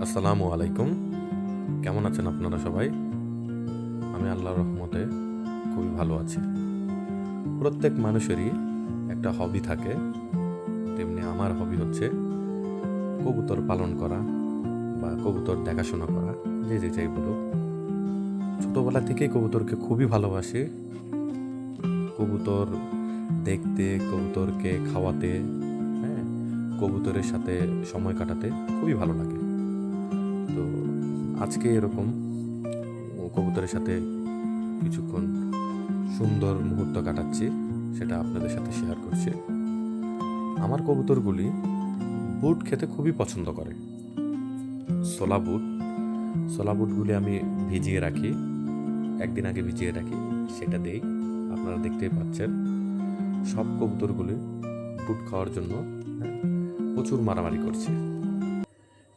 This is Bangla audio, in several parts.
আসসালামু আলাইকুম। কেমন আছেন আপনারা সবাই? আমি আল্লাহর রহমতে খুবই ভালো আছি। প্রত্যেক মানুষেরই একটা হবি থাকে, তেমনি আমার হবি হচ্ছে কবুতর পালন করা বা কবুতর দেখাশোনা করা, যে যেটাই বলুক। ছোটোবেলা থেকেই কবুতরকে খুবই ভালোবাসি। কবুতর দেখতে, কবুতরকে খাওয়াতে, হ্যাঁ, কবুতরের সাথে সময় কাটাতে খুবই ভালো লাগে। তো আজকে এরকম কবুতরের সাথে কিছুক্ষণ সুন্দর মুহূর্ত কাটাচ্ছি, সেটা আপনাদের সাথে শেয়ার করছি। আমার কবুতরগুলি বুট খেতে খুবই পছন্দ করে। ছোলা বুট, ছোলা বুটগুলি আমি ভিজিয়ে রাখি, একদিন আগে ভিজিয়ে রাখি, সেটা দেই। আপনারা দেখতেই পাচ্ছেন সব কবুতরগুলি বুট খাওয়ার জন্য প্রচুর মারামারি করছে।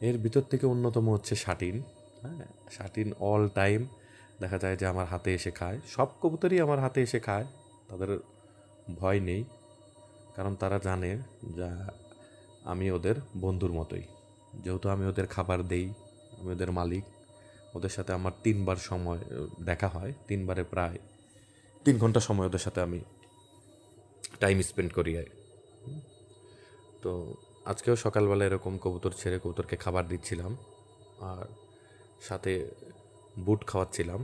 এর ভিতর থেকে অন্যতম হচ্ছে শাটিন। হ্যাঁ, শাটিন অল টাইম দেখা যায় যে আমার হাতে এসে খায়। সব কবুতরই আমার হাতে এসে খায়, তাদের ভয় নেই, কারণ তারা জানে যে আমি ওদের বন্ধুর মতোই। যেহেতু আমি ওদের খাবার দেই, আমি ওদের মালিক, ওদের সাথে আমার 3 বার সময় দেখা হয়। 3 বারে প্রায় 3 ঘন্টা সময় ওদের সাথে আমি টাইম স্পেন্ড করি। তো আজকেও সকালবেলা এরকম কবুতর ছেড়ে কবুতরকে খাবার দিচ্ছিলাম আর সাথে বুট খাওয়াচ্ছিলাম।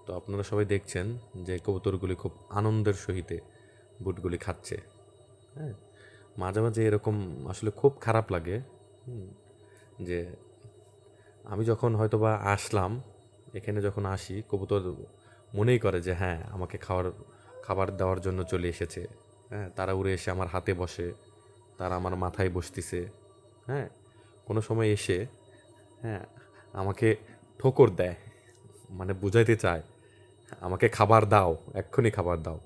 তো আপনারা সবাই দেখছেন যে কবুতরগুলি খুব আনন্দের সহিতে বুটগুলি খাচ্ছে। হ্যাঁ, মাঝে মাঝে এরকম আসলে খুব খারাপ লাগে, যে আমি যখন হয়তোবা আসলাম, এখানে যখন আসি, কবুতর মনেই করে যে হ্যাঁ আমাকে খাবার দেওয়ার জন্য চলে এসেছে। হ্যাঁ, তারা উড়ে এসে আমার হাতে বসে, তারা আমার মাথায় বসতেছে। হ্যাঁ, কোনো সময় এসে, হ্যাঁ, আমাকে ঠোকর দেয়, মানে বুঝাইতে চায় আমাকে খাবার দাও, এক্ষুনি খাবার দাও।